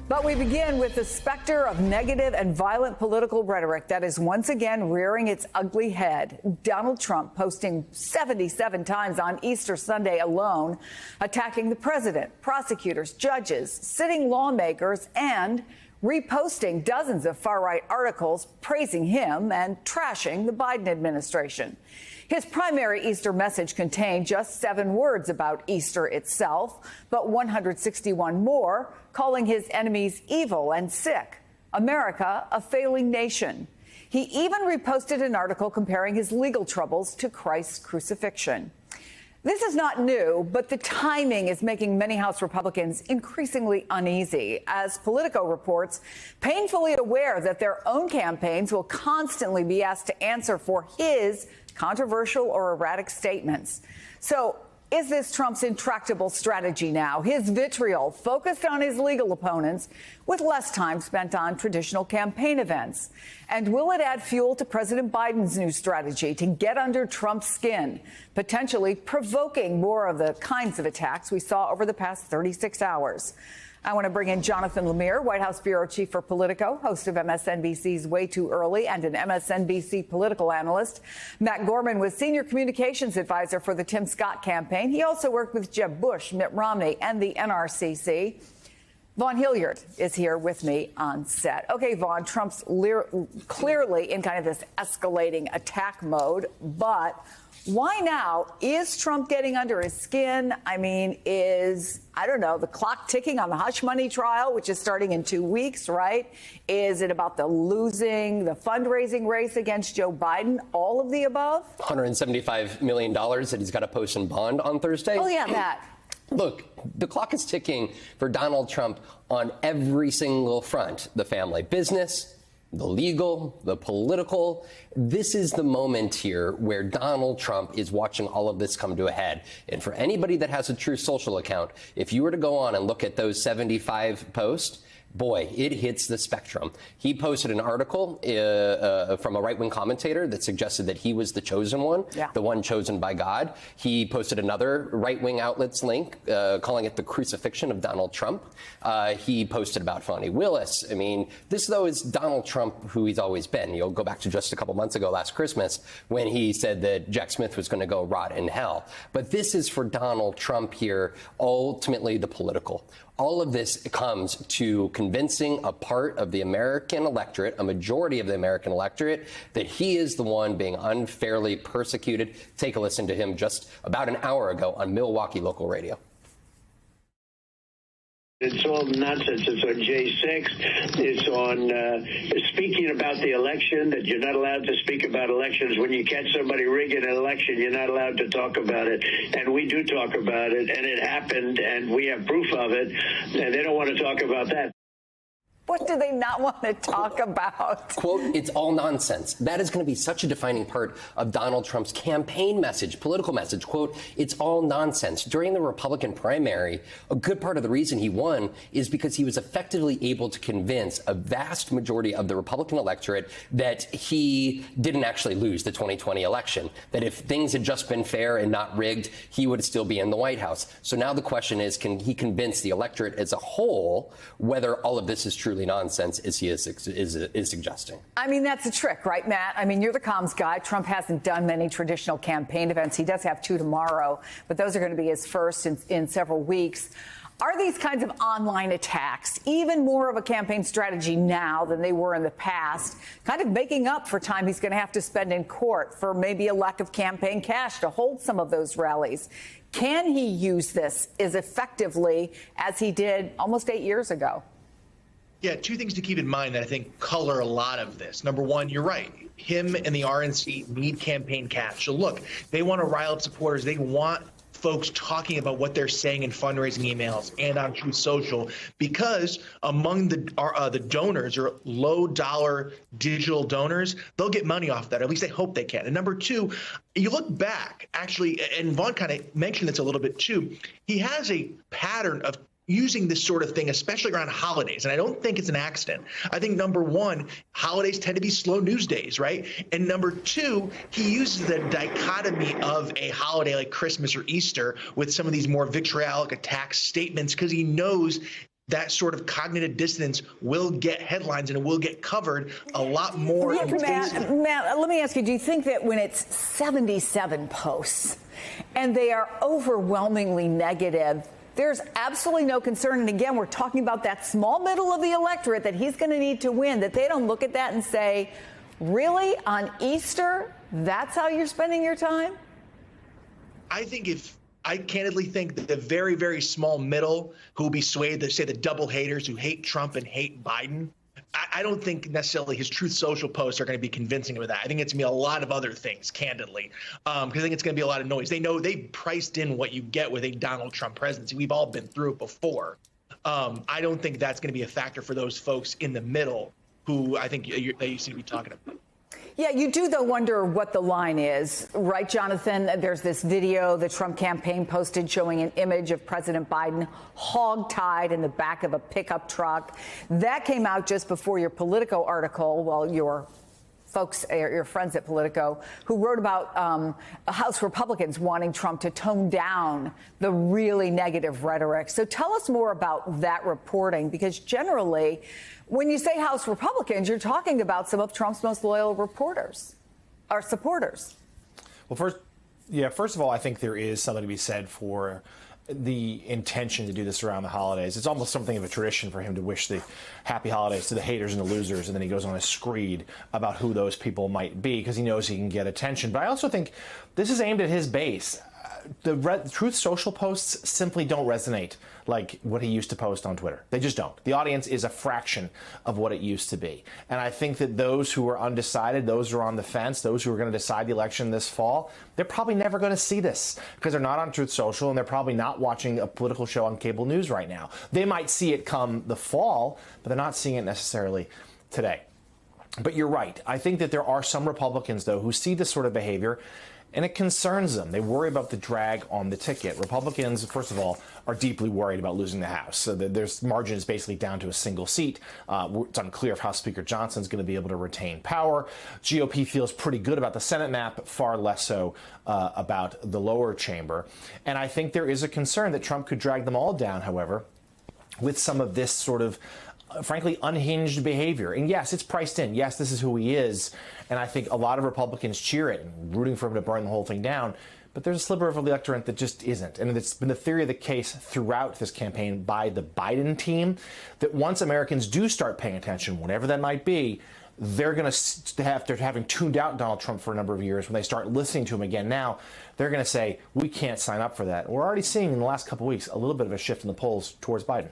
But we begin with the specter of negative and violent political rhetoric that is once again rearing its ugly head. Donald Trump posting 77 times on Easter Sunday alone, attacking the president, prosecutors, judges, sitting lawmakers, and reposting dozens of far-right articles praising him and trashing the Biden administration. His primary Easter message contained just 7 words about Easter itself, but 161 more, calling his enemies evil and sick, America a failing nation. He even reposted an article comparing his legal troubles to Christ's crucifixion. This is not new, but the timing is making many House Republicans increasingly uneasy, as Politico reports, painfully aware that their own campaigns will constantly be asked to answer for his controversial or erratic statements. So, is this Trump's intractable strategy now? His vitriol focused on his legal opponents with less time spent on traditional campaign events? And will it add fuel to President Biden's new strategy to get under Trump's skin, potentially provoking more of the kinds of attacks we saw over the past 36 hours? I want to bring in Jonathan Lemire, White House bureau chief for Politico, host of MSNBC's Way Too Early, and an MSNBC political analyst. Matt Gorman was senior communications advisor for the Tim Scott campaign. He also worked with Jeb Bush, Mitt Romney, and the NRCC. Vaughn Hilliard is here with me on set. Okay, Vaughn, Trump's clearly in kind of this escalating attack mode, but why now? Is Trump getting under his skin? I mean, I don't know, the clock ticking on the hush money trial, which is starting in 2 weeks, right? Is it about the fundraising race against Joe Biden? All of the above? $175 million that he's got to post in bond on Thursday. Oh, yeah, that. Look, the clock is ticking for Donald Trump on every single front. The family business, the legal, the political. This is the moment here where Donald Trump is watching all of this come to a head. And for anybody that has a Truth Social account, if you were to go on and look at those 75 posts, boy, it hits the spectrum. He posted an article from a right-wing commentator that suggested that he was the chosen one, the one chosen by God. He posted another right-wing outlet's link, calling it the crucifixion of Donald Trump. He posted about Fani Willis. I mean, this, though, is Donald Trump, who he's always been. You'll go back to just a couple months ago, last Christmas, when he said that Jack Smith was going to go rot in hell. But this is for Donald Trump here, ultimately the political. All of this comes to convincing a part of the American electorate, a majority of the American electorate, that he is the one being unfairly persecuted. Take a listen to him just about an hour ago on Milwaukee local radio. It's all nonsense. It's on J6. It's on speaking about the election, that you're not allowed to speak about elections. When you catch somebody rigging an election, you're not allowed to talk about it. And we do talk about it, and it happened, and we have proof of it, and they don't want to talk about that. What do they not want to talk about? Quote, it's all nonsense. That is going to be such a defining part of Donald Trump's campaign message, political message. Quote, it's all nonsense. During the Republican primary, a good part of the reason he won is because he was effectively able to convince a vast majority of the Republican electorate that he didn't actually lose the 2020 election, that if things had just been fair and not rigged, he would still be in the White House. So now the question is, can he convince the electorate as a whole whether all of this is truly nonsense as he is suggesting? I mean, that's a trick, right, Matt? I mean, you're the comms guy. Trump hasn't done many traditional campaign events. He does have 2 tomorrow, but those are going to be his first in several weeks. Are these kinds of online attacks even more of a campaign strategy now than they were in the past, kind of making up for time he's going to have to spend in court for maybe a lack of campaign cash to hold some of those rallies? Can he use this as effectively as he did almost 8 years ago? Yeah, 2 things to keep in mind that I think color a lot of this. Number one, you're right. Him and the RNC need campaign cash. So look, they want to rile up supporters. They want folks talking about what they're saying in fundraising emails and on Truth Social, because among the donors or low dollar digital donors, they'll get money off that. At least they hope they can. And number 2, you look back, actually, and Vaughn kind of mentioned this a little bit too. He has a pattern of using this sort of thing, especially around holidays. And I don't think it's an accident. I think, number one, holidays tend to be slow news days, right? And number 2, he uses the dichotomy of a holiday like Christmas or Easter with some of these more vitriolic attack statements because he knows that sort of cognitive dissonance will get headlines and it will get covered a lot more. Yeah, Matt, let me ask you, do you think that when it's 77 posts and they are overwhelmingly negative, there's absolutely no concern? And again, we're talking about that small middle of the electorate that he's going to need to win, that they don't look at that and say, really, on Easter, that's how you're spending your time? I candidly think that the very, very small middle who will be swayed, say the double haters who hate Trump and hate Biden, I don't think necessarily his Truth Social posts are going to be convincing him of that. I think it's going to be a lot of other things, candidly, because I think it's going to be a lot of noise. They know they've priced in what you get with a Donald Trump presidency. We've all been through it before. I don't think that's going to be a factor for those folks in the middle who I think they used to be talking about. Yeah, you do, though, wonder what the line is, right, Jonathan? There's this video the Trump campaign posted showing an image of President Biden hog-tied in the back of a pickup truck. That came out just before your Politico article, well, your folks, your friends at Politico, who wrote about House Republicans wanting Trump to tone down the really negative rhetoric. So tell us more about that reporting, because generally, when you say House Republicans, you're talking about some of Trump's most loyal supporters. Well, first of all, I think there is something to be said for the intention to do this around the holidays. It's almost something of a tradition for him to wish the happy holidays to the haters and the losers, and then he goes on a screed about who those people might be because he knows he can get attention. But I also think this is aimed at his base. The Truth Social posts simply don't resonate like what he used to post on Twitter. They just don't. The audience is a fraction of what it used to be. And I think that those who are undecided, those who are on the fence, those who are going to decide the election this fall, they're probably never going to see this because they're not on Truth Social and they're probably not watching a political show on cable news right now. They might see it come the fall, but they're not seeing it necessarily today. But you're right. I think that there are some Republicans, though, who see this sort of behavior and it concerns them. They worry about the drag on the ticket. Republicans, first of all, are deeply worried about losing the House. So their margin is basically down to a single seat. It's unclear if House Speaker Johnson is going to be able to retain power. GOP feels pretty good about the Senate map, far less so about the lower chamber. And I think there is a concern that Trump could drag them all down, however, with some of this sort of frankly, unhinged behavior. And yes, it's priced in. Yes, this is who he is. And I think a lot of Republicans cheer it and rooting for him to burn the whole thing down. But there's a sliver of the electorate that just isn't. And it's been the theory of the case throughout this campaign by the Biden team that once Americans do start paying attention, whatever that might be, they're going to have, after having tuned out Donald Trump for a number of years, when they start listening to him again now, they're going to say, we can't sign up for that. We're already seeing in the last couple of weeks a little bit of a shift in the polls towards Biden.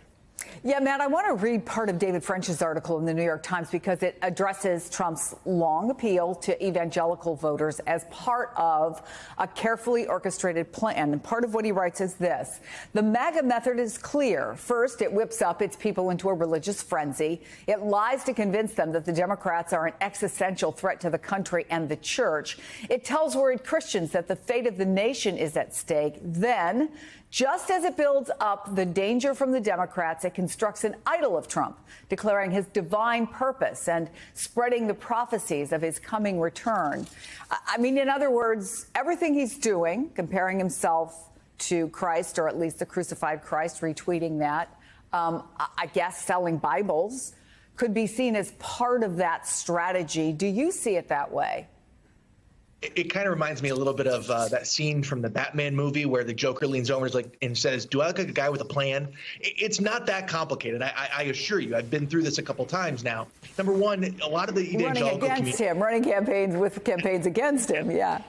Yeah, Matt, I want to read part of David French's article in the New York Times because it addresses Trump's long appeal to evangelical voters as part of a carefully orchestrated plan. And part of what he writes is this: the MAGA method is clear. First, it whips up its people into a religious frenzy. It lies to convince them that the Democrats are an existential threat to the country and the church. It tells worried Christians that the fate of the nation is at stake. Then, just as it builds up the danger from the Democrats, it constructs an idol of Trump, declaring his divine purpose and spreading the prophecies of his coming return. I mean, in other words, everything he's doing, comparing himself to Christ, or at least the crucified Christ, retweeting that, I guess selling Bibles, could be seen as part of that strategy. Do you see it that way? It kind of reminds me a little bit of that scene from the Batman movie where the Joker leans over and says, do I look like a guy with a plan? It's not that complicated. I assure you. I've been through this a couple times now. Number one, a lot of the evangelical running campaigns against him. Yeah.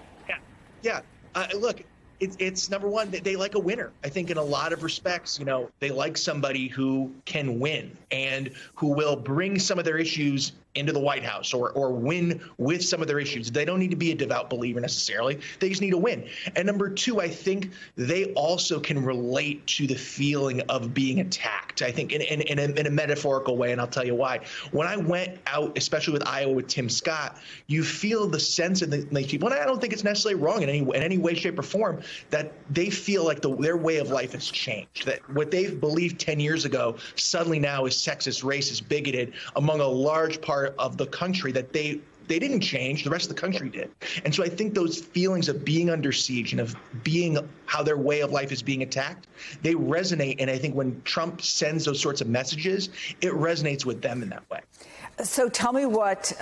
Look, it's number one, they like a winner. I think in a lot of respects, they like somebody who can win and who will bring some of their issues into the White House or win with some of their issues. They don't need to be a devout believer necessarily. They just need to win. And number two, I think they also can relate to the feeling of being attacked, I think, in a metaphorical way. And I'll tell you why. When I went out, especially with Iowa with Tim Scott, you feel the sense of these people, and I don't think it's necessarily wrong in any way, shape, or form, that they feel like their way of life has changed, that what they believed 10 years ago suddenly now is sexist, racist, bigoted among a large part of the country, that they They didn't change. The rest of the country did. And so I think those feelings of being under siege and of being how their way of life is being attacked, they resonate. And I think when Trump sends those sorts of messages, it resonates with them in that way. So tell me what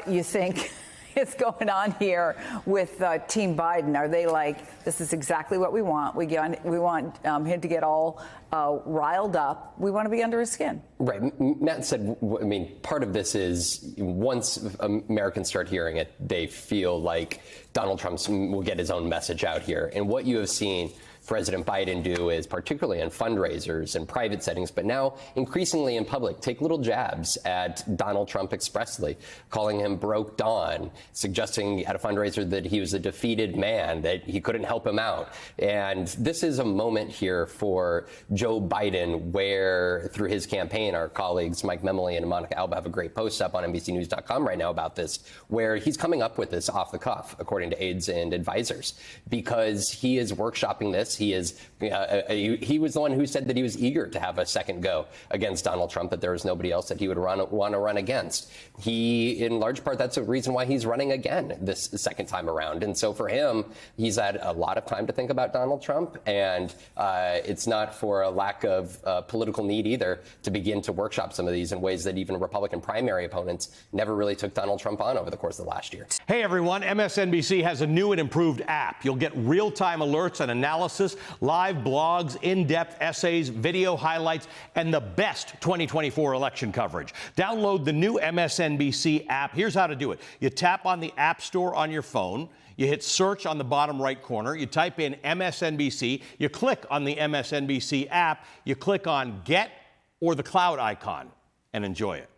you think is going on here with Team Biden. Are they like, this is exactly what we want? We want him to get all riled up. We want to be under his skin. Right. Matt said, I mean, part of this is once Americans start hearing it, they feel like Donald Trump will get his own message out here. And what you have seen President Biden do is, particularly in fundraisers and private settings, but now increasingly in public, take little jabs at Donald Trump expressly, calling him broke Don, suggesting at a fundraiser that he was a defeated man, that he couldn't help him out. And this is a moment here for Joe Biden where, through his campaign, our colleagues Mike Memoli and Monica Alba have a great post up on NBCnews.com right now about this, where he's coming up with this off the cuff, according to aides and advisors, because he is workshopping this. He was the one who said that he was eager to have a second go against Donald Trump, that there was nobody else that he would want to run against. He, in large part, that's the reason why he's running again this second time around. And so for him, he's had a lot of time to think about Donald Trump, and it's not for a lack of political need either to begin to workshop some of these in ways that even Republican primary opponents never really took Donald Trump on over the course of the last year. Hey, everyone. MSNBC has a new and improved app. You'll get real-time alerts and analysis, live blogs, in-depth essays, video highlights, and the best 2024 election coverage. Download the new MSNBC app. Here's how to do it. You tap on the App Store on your phone. You hit search on the bottom right corner. You type in MSNBC. You click on the MSNBC app. You click on Get or the cloud icon and enjoy it.